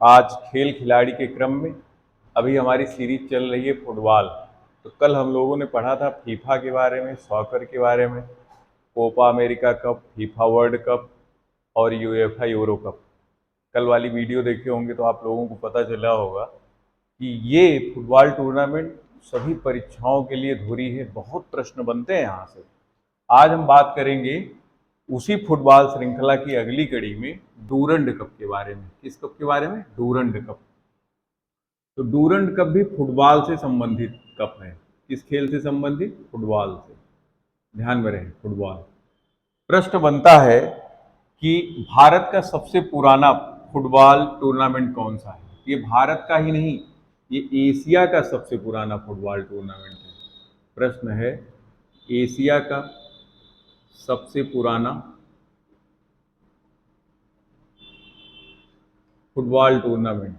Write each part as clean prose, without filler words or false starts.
आज खेल खिलाड़ी के क्रम में अभी हमारी सीरीज चल रही है फुटबॉल। तो कल हम लोगों ने पढ़ा था फीफा के बारे में, सॉकर के बारे में, Copa America cup, FIFA World Cup और यूएफए यूरो कप। कल वाली वीडियो देखे होंगे तो आप लोगों को पता चला होगा कि ये फुटबॉल टूर्नामेंट सभी परीक्षाओं के लिए धुरी है। बहुत प्रश्न बनते हैं यहाँ से। आज हम बात करेंगे उसी फुटबॉल श्रृंखला की अगली कड़ी में डूरंड कप के बारे में। किस कप के बारे में? Durand cup. तो डूरंड कप भी फुटबॉल से संबंधित कप है। किस खेल से संबंधित? फुटबॉल से। ध्यान में रहे, फुटबॉल। प्रश्न बनता है कि भारत का सबसे पुराना फुटबॉल टूर्नामेंट कौन सा है? ये भारत का ही नहीं, ये एशिया का सबसे पुराना फुटबॉल टूर्नामेंट है। प्रश्न है, एशिया का सबसे पुराना फुटबॉल टूर्नामेंट।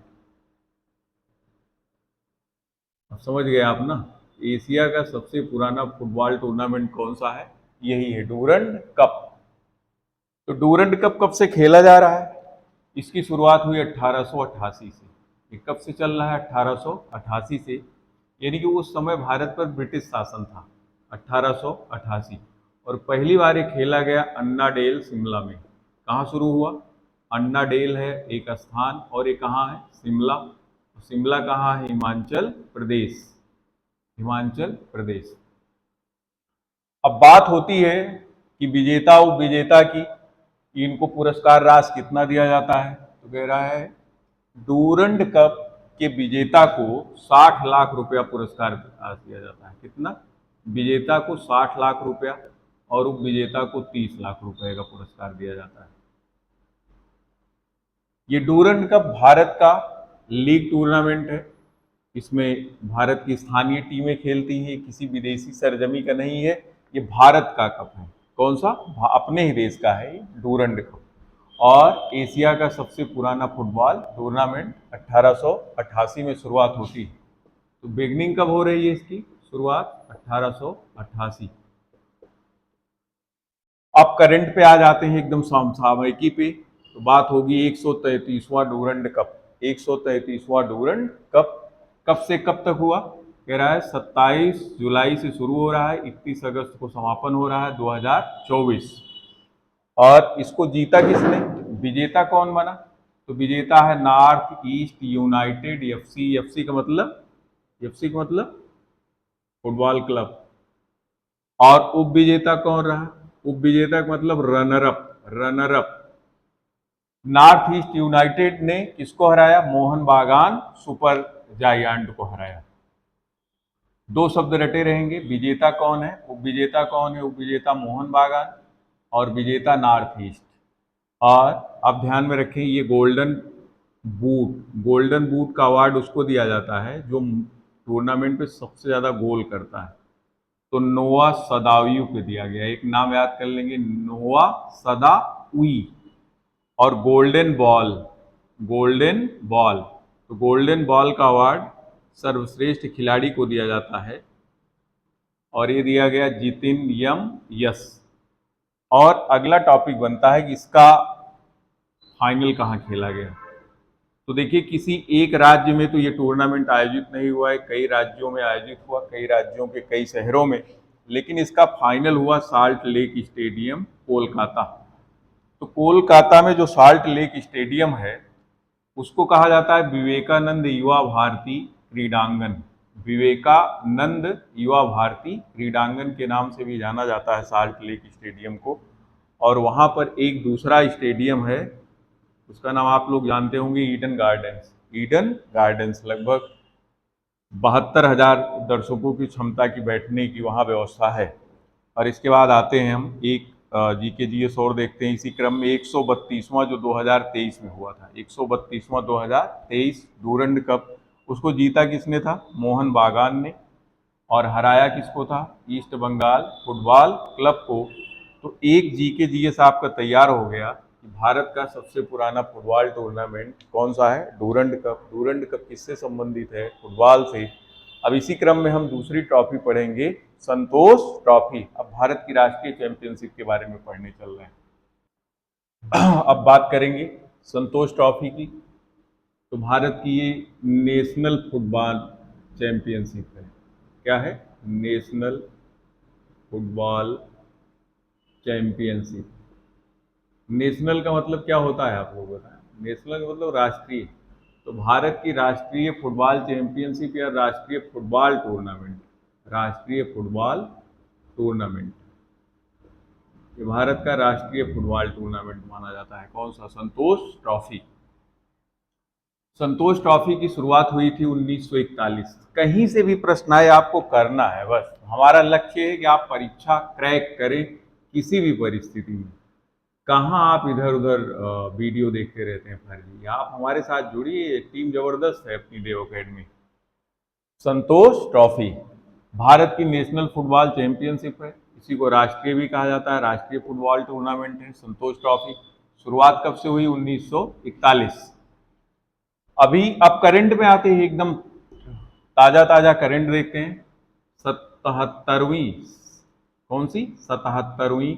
अब समझ गए आप ना? एशिया का सबसे पुराना फुटबॉल टूर्नामेंट कौन सा है? यही है डूरंड कप। तो डूरंड कप कब से खेला जा रहा है? इसकी शुरुआत हुई 1888 से। ये कब से चल रहा है? 1888 से। यानी कि उस समय भारत पर ब्रिटिश शासन था, 1888। और पहली बार ये खेला गया अन्ना डेल शिमला में। कहाँ शुरू हुआ? अन्ना डेल है एक स्थान, और ये कहाँ है? शिमला। शिमला कहाँ है? हिमाचल प्रदेश। हिमाचल प्रदेश। अब बात होती है कि विजेता उपविजेता की, कि इनको पुरस्कार राशि कितना दिया जाता है। तो कह रहा है डूरंड कप के विजेता को 60 लाख रुपया पुरस्कार दिया जाता है। कितना? विजेता को 60 लाख रुपया और उपविजेता को 30 लाख रुपए का पुरस्कार दिया जाता है। ये डूरंड कप भारत का लीग टूर्नामेंट है। इसमें भारत की स्थानीय टीमें खेलती हैं, किसी विदेशी सरजमी का नहीं है। ये भारत का कप है। कौन सा? अपने ही देश का है ये डूरंड कप। और एशिया का सबसे पुराना फुटबॉल टूर्नामेंट 1888 में शुरुआत होती है। तो बिगनिंग कब हो रही है इसकी? शुरुआत 1888। अब करंट पे आ जाते हैं, एकदम सामयिकी पे। तो बात होगी 133वां डूरंड कप। 133वां डूरंड कप कब से कब तक हुआ? कह रहा है 27 जुलाई से शुरू हो रहा है, 31 अगस्त को समापन हो रहा है 2024। और इसको जीता किसने? विजेता कौन बना? तो विजेता है north east United FC. FC का मतलब? एफसी का मतलब फुटबॉल क्लब। और उप विजेता कौन रहा? उप विजेता का मतलब runner up. Runner up. North east United ने किसको हराया? मोहन बागान सुपर जायंट को हराया। दो शब्द रटे रहेंगे, विजेता कौन है, उप विजेता कौन है। उप विजेता मोहन बागान और विजेता नॉर्थ ईस्ट। और आप ध्यान में रखें, ये गोल्डन बूट का अवार्ड उसको दिया जाता है जो टूर्नामेंट पे सबसे ज्यादा गोल करता है। तो नोआ सदावी को दिया गया। एक नाम याद कर लेंगे, नोआ सदावी। और गोल्डन बॉल, गोल्डन बॉल, तो गोल्डन बॉल का अवार्ड सर्वश्रेष्ठ खिलाड़ी को दिया जाता है, और ये दिया गया जितिन यम यस। और अगला टॉपिक बनता है कि इसका फाइनल कहाँ खेला गया। तो देखिए, किसी एक राज्य में तो ये टूर्नामेंट आयोजित नहीं हुआ है, कई राज्यों में आयोजित हुआ, कई राज्यों के कई शहरों में। लेकिन इसका फाइनल हुआ साल्ट लेक स्टेडियम, कोलकाता। तो कोलकाता में जो साल्ट लेक स्टेडियम है उसको कहा जाता है विवेकानंद युवा भारती क्रीडांगन। विवेकानंद युवा भारती क्रीडांगन के नाम से भी जाना जाता है साल्ट लेक स्टेडियम को। और वहां पर एक दूसरा स्टेडियम है, उसका नाम आप लोग जानते होंगे, ईडन गार्डन्स। ईडन गार्डन्स लगभग 72,000 दर्शकों की क्षमता की बैठने की वहाँ व्यवस्था है। और इसके बाद आते हैं हम एक जीके जीएस और देखते हैं इसी क्रम में। 132वां जो 2023 में हुआ था, 132वां 2023 डूरंड कप, उसको जीता किसने था? मोहन बागान ने। और हराया किसको था? ईस्ट बंगाल फुटबॉल क्लब को। तो एक जीके जीएस आपका तैयार हो गया कि भारत का सबसे पुराना फुटबॉल टूर्नामेंट कौन सा है? Durand cup. डूरंड कप किससे संबंधित है? फुटबॉल से। अब इसी क्रम में हम दूसरी ट्रॉफी पढ़ेंगे, संतोष ट्रॉफी। अब भारत की राष्ट्रीय चैंपियनशिप के बारे में पढ़ने चल रहे हैं। अब बात करेंगे संतोष ट्रॉफी की। तो भारत की ये नेशनल फुटबॉल चैंपियनशिप है। क्या है? National football championship. नेशनल का मतलब क्या होता है आप लोग बताएं? नेशनल का मतलब राष्ट्रीय। तो भारत की राष्ट्रीय फुटबॉल चैंपियनशिप या राष्ट्रीय फुटबॉल टूर्नामेंट, राष्ट्रीय फुटबॉल टूर्नामेंट, ये भारत का राष्ट्रीय फुटबॉल टूर्नामेंट माना जाता है। कौन सा? संतोष ट्रॉफी। संतोष ट्रॉफी की शुरुआत हुई थी 1941। कहीं से भी प्रश्न आए आपको करना है, बस हमारा लक्ष्य है कि आप परीक्षा क्रैक करें किसी भी परिस्थिति में। कहाँ आप इधर उधर वीडियो देखते रहते हैं फर्जी? आप हमारे साथ जुड़िए, टीम जबरदस्त है अपनी देव अकेडमी। संतोष ट्रॉफी भारत की नेशनल फुटबॉल चैंपियनशिप है, इसी को राष्ट्रीय भी कहा जाता है, राष्ट्रीय फुटबॉल टूर्नामेंट है संतोष ट्रॉफी। शुरुआत कब से हुई? 1941। अभी अब करंट में आते हैं, एकदम ताजा ताजा करंट देखते हैं। 77वीं, कौन सी? 77वीं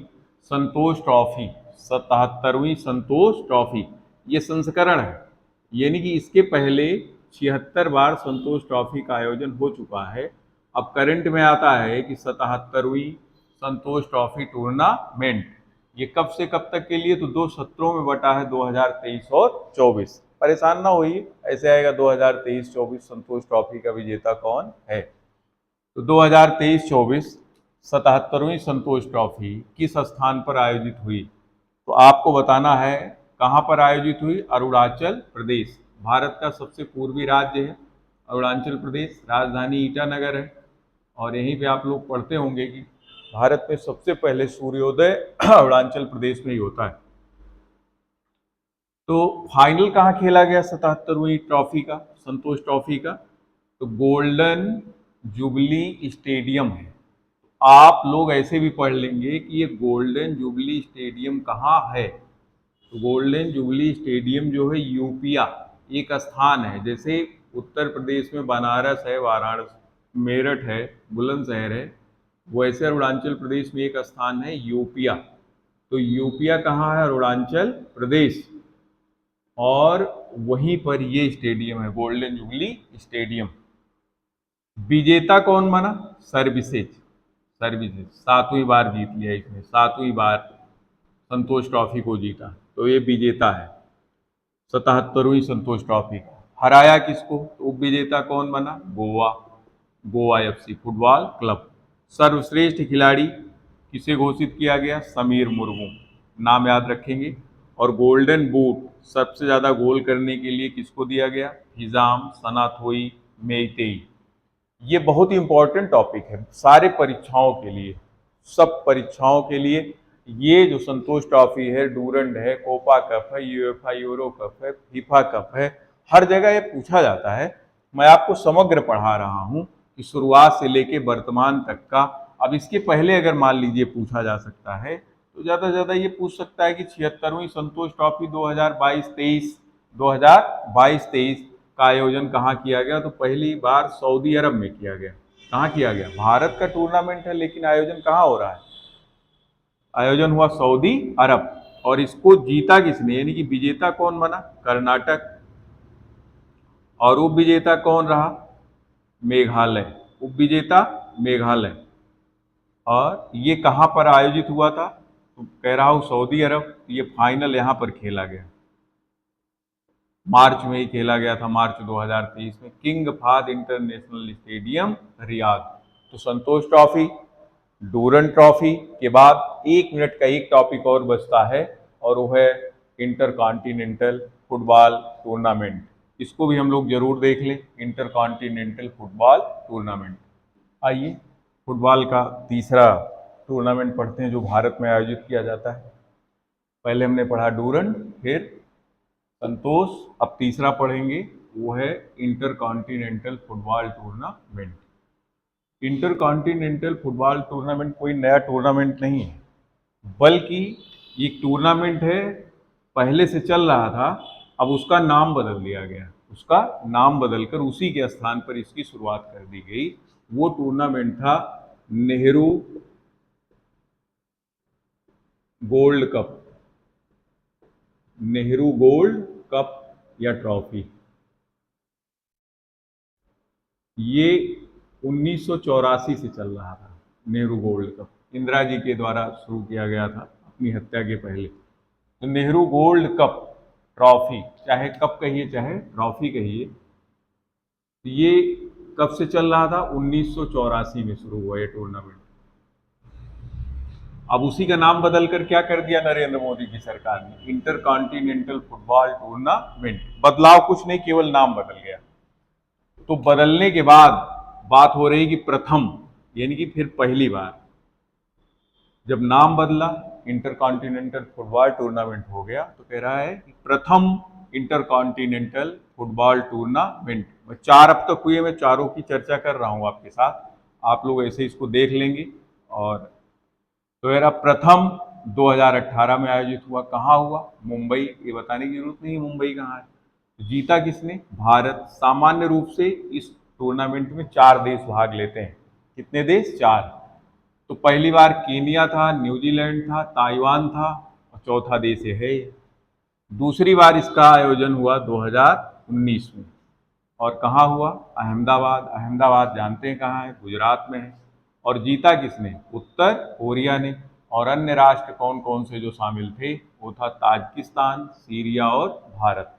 संतोष ट्रॉफी। 77वीं संतोष ट्रॉफी ये संस्करण है, यानी कि इसके पहले 76 बार संतोष ट्रॉफी का आयोजन हो चुका है। अब करंट में आता है कि 77वीं संतोष ट्रॉफी टूर्नामेंट, ये कब से कब तक के लिए? तो दो सत्रों में बटा है, 2023 और 24। परेशान ना होइए, ऐसे आएगा 2023-24 संतोष ट्रॉफी का विजेता कौन है। तो 2023-24 77वीं संतोष ट्रॉफी किस स्थान पर आयोजित हुई? तो आपको बताना है कहाँ पर आयोजित हुई। अरुणाचल प्रदेश, भारत का सबसे पूर्वी राज्य है अरुणाचल प्रदेश, राजधानी ईटानगर है। और यहीं पे आप लोग पढ़ते होंगे कि भारत में सबसे पहले सूर्योदय अरुणाचल प्रदेश में ही होता है। तो फाइनल कहाँ खेला गया 77वीं ट्रॉफी का, संतोष ट्रॉफी का? तो गोल्डन जुबली स्टेडियम है। आप लोग ऐसे भी पढ़ लेंगे कि ये गोल्डन जुबली स्टेडियम कहाँ है। तो गोल्डन जुबली स्टेडियम जो है यूपिया एक स्थान है, जैसे उत्तर प्रदेश में बनारस है, वाराणसी, मेरठ है, बुलंदशहर है, वैसे अरुणाचल प्रदेश में एक स्थान है यूपिया। तो यूपिया कहाँ है? अरुणाचल प्रदेश। और वहीं पर ये स्टेडियम है गोल्डन जुबली स्टेडियम। विजेता कौन बना? सर्विसेज। सर्विसेज 7वीं बार जीत लिया इसने, 7वीं बार संतोष ट्रॉफी को जीता, तो ये विजेता है 77वीं संतोष ट्रॉफी का। हराया किसको? तो उप विजेता कौन बना? Goa, Goa FC football club. सर्वश्रेष्ठ खिलाड़ी किसे घोषित किया गया? समीर मुर्मू, नाम याद रखेंगे। और गोल्डन बूट सबसे ज्यादा गोल करने के लिए किसको दिया गया? हिजाम सनाथोई मेइतेई। ये बहुत ही इंपॉर्टेंट टॉपिक है सारे परीक्षाओं के लिए, सब परीक्षाओं के लिए। ये जो संतोष ट्रॉफी है, डूरंड है, कोपा कप है, यूएफए यूरो कप है, फीफा कप है, हर जगह ये पूछा जाता है। मैं आपको समग्र पढ़ा रहा हूँ कि शुरुआत से लेके वर्तमान तक का। अब इसके पहले अगर मान लीजिए पूछा जा सकता है तो ज्यादा से ज्यादा ये पूछ सकता है कि 76वीं संतोष ट्रॉफी 2022-23, 2022-23 का आयोजन कहाँ किया गया? तो पहली बार सऊदी अरब में किया गया। कहाँ किया गया? भारत का टूर्नामेंट है लेकिन आयोजन कहाँ हो रहा है? आयोजन हुआ सऊदी अरब। और इसको जीता किसने, यानी कि विजेता कौन बना? कर्नाटक। और उप विजेता कौन रहा? मेघालय। उप विजेता मेघालय। और ये कहाँ पर आयोजित हुआ था? तो कह रहा हूँ सऊदी अरब। ये फाइनल यहाँ पर खेला गया, मार्च में ही खेला गया था, मार्च 2023 में, king Fahd international stadium Riyadh. तो संतोष ट्रॉफी, डूरन ट्रॉफी के बाद 1 मिनट का एक टॉपिक और बचता है, और वो है इंटर कॉन्टिनेंटल फुटबॉल टूर्नामेंट। इसको भी हम लोग जरूर देख लें, इंटर कॉन्टिनेंटल फुटबॉल टूर्नामेंट। आइए फुटबॉल का तीसरा टूर्नामेंट पढ़ते हैं जो भारत में आयोजित किया जाता है। पहले हमने पढ़ा डूरन, फिर संतोष, अब तीसरा पढ़ेंगे, वो है inter continental football tournament. Inter continental football tournament कोई नया टूर्नामेंट नहीं है, बल्कि ये टूर्नामेंट है, पहले से चल रहा था, अब उसका नाम बदल दिया गया। उसका नाम बदलकर उसी के स्थान पर इसकी शुरुआत कर दी गई। वो टूर्नामेंट था Nehru gold cup, Nehru gold cup या ट्रॉफी। ये 1984 से चल रहा था, नेहरू गोल्ड कप इंदिरा जी के द्वारा शुरू किया गया था अपनी हत्या के पहले। तो नेहरू गोल्ड कप ट्रॉफी, चाहे कप कहिए चाहे ट्रॉफी कहिए, तो ये कब से चल रहा था? 1984 में शुरू हुआ ये टूर्नामेंट। अब उसी का नाम बदल कर क्या कर दिया नरेंद्र मोदी की सरकार ने? Inter continental football tournament. बदलाव कुछ नहीं, केवल नाम बदल गया। तो बदलने के बाद बात हो रही कि प्रथम, यानी कि फिर पहली बार जब नाम बदला, इंटर कॉन्टिनेंटल फुटबॉल टूर्नामेंट हो गया, तो कह रहा है कि प्रथम इंटर कॉन्टिनेंटल फुटबॉल टूर्नामेंट। चार अब तक हुए, मैं चारों की चर्चा कर रहा हूं आपके साथ, आप लोग ऐसे इसको देख लेंगे। और तो मेरा प्रथम 2018 में आयोजित हुआ। कहाँ हुआ? मुंबई। ये बताने की जरूरत नहीं मुंबई कहाँ है। जीता किसने? भारत। सामान्य रूप से इस टूर्नामेंट में 4 देश भाग लेते हैं। कितने देश? 4। तो पहली बार केनिया था, न्यूजीलैंड था, ताइवान था, और चौथा देश ये है। दूसरी बार इसका आयोजन हुआ 2019 में। और कहाँ हुआ? अहमदाबाद। अहमदाबाद जानते हैं कहाँ है? गुजरात में है। और जीता किसने? उत्तर कोरिया ने। और अन्य राष्ट्र कौन कौन से जो शामिल थे? वो था ताजिकिस्तान, सीरिया और भारत।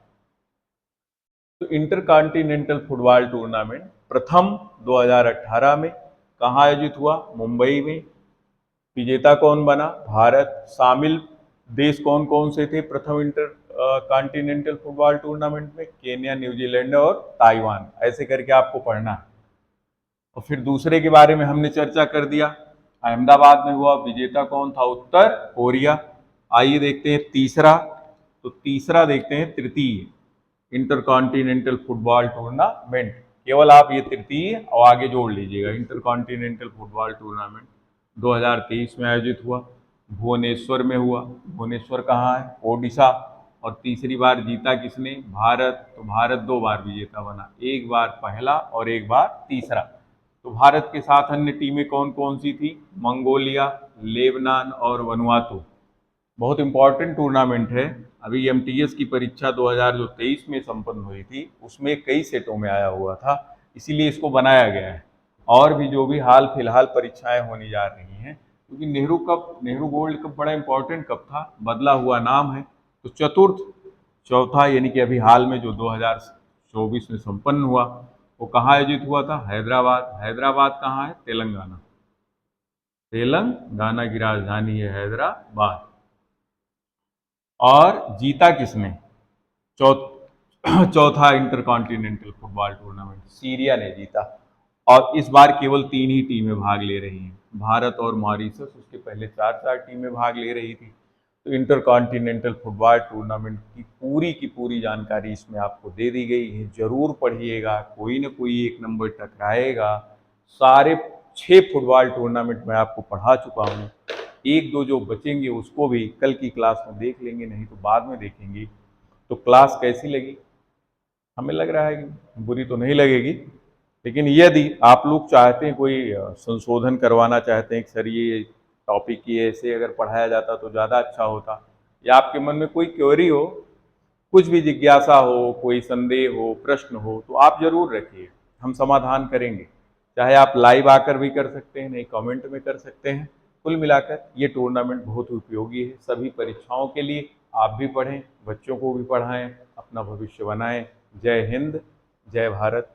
तो इंटर कॉन्टिनेंटल फुटबॉल टूर्नामेंट प्रथम 2018 में कहाँ आयोजित हुआ? मुंबई में। विजेता कौन बना? भारत। शामिल देश कौन कौन से थे प्रथम इंटर कॉन्टिनेंटल फुटबॉल टूर्नामेंट में? केन्या, न्यूजीलैंड और ताइवान। ऐसे करके आपको पढ़ना है। और फिर दूसरे के बारे में हमने चर्चा कर दिया, अहमदाबाद में हुआ। विजेता कौन था? उत्तर कोरिया। आइए देखते हैं तीसरा। तो तीसरा देखते हैं, तृतीय इंटर कॉन्टिनेंटल फुटबॉल टूर्नामेंट। केवल आप ये तृतीय और आगे जोड़ लीजिएगा। इंटर कॉन्टिनेंटल फुटबॉल टूर्नामेंट 2023 में आयोजित हुआ, भुवनेश्वर में हुआ। भुवनेश्वर कहाँ है? ओडिशा। और तीसरी बार जीता किसने? भारत। तो भारत 2 बार विजेता बना, एक बार पहला और एक बार तीसरा। तो भारत के साथ अन्य टीमें कौन कौन सी थी? मंगोलिया, लेबनान और वनुआतु। बहुत इंपॉर्टेंट टूर्नामेंट है। अभी एमटीएस की परीक्षा 2023 में संपन्न हुई थी, उसमें कई सेटों में आया हुआ था, इसीलिए इसको बनाया गया है। और भी जो भी हाल फिलहाल परीक्षाएं होने जा रही हैं, क्योंकि Nehru cup, Nehru gold cup बड़ा इंपॉर्टेंट कप था, बदला हुआ नाम है। तो चतुर्थ, चौथा, यानी कि अभी हाल में जो 2024 में संपन्न हुआ, वो कहाँ आयोजित हुआ था? हैदराबाद। हैदराबाद कहाँ है? तेलंगाना। तेलंगाना की राजधानी है हैदराबाद। और जीता किसने? चौथा inter continental football tournament Syria ने जीता। और इस बार केवल 3 ही टीमें भाग ले रही हैं, भारत और मॉरिशस। उसके पहले 4 टीमें भाग ले रही थी। तो इंटर कॉन्टिनेंटल फुटबॉल टूर्नामेंट की पूरी जानकारी इसमें आपको दे दी गई है। जरूर पढ़िएगा, कोई ना कोई एक नंबर टकराएगा। सारे 6 फुटबॉल टूर्नामेंट मैं आपको पढ़ा चुका हूँ। एक दो जो बचेंगे उसको भी कल की क्लास में देख लेंगे, नहीं तो बाद में देखेंगे। तो क्लास कैसी लगी? हमें लग रहा है कि बुरी तो नहीं लगेगी, लेकिन यदि आप लोग चाहते हैं, कोई संशोधन करवाना चाहते हैं कि सर ये टॉपिक ये ऐसे अगर पढ़ाया जाता तो ज़्यादा अच्छा होता, या आपके मन में कोई क्वेरी हो, कुछ भी जिज्ञासा हो, कोई संदेह हो, प्रश्न हो, तो आप जरूर रखिए, हम समाधान करेंगे। चाहे आप लाइव आकर भी कर सकते हैं, नहीं कमेंट में कर सकते हैं। कुल मिलाकर ये टूर्नामेंट बहुत उपयोगी है सभी परीक्षाओं के लिए। आप भी पढ़ें, बच्चों को भी पढ़ाएं, अपना भविष्य बनाएं। जय हिंद, जय भारत।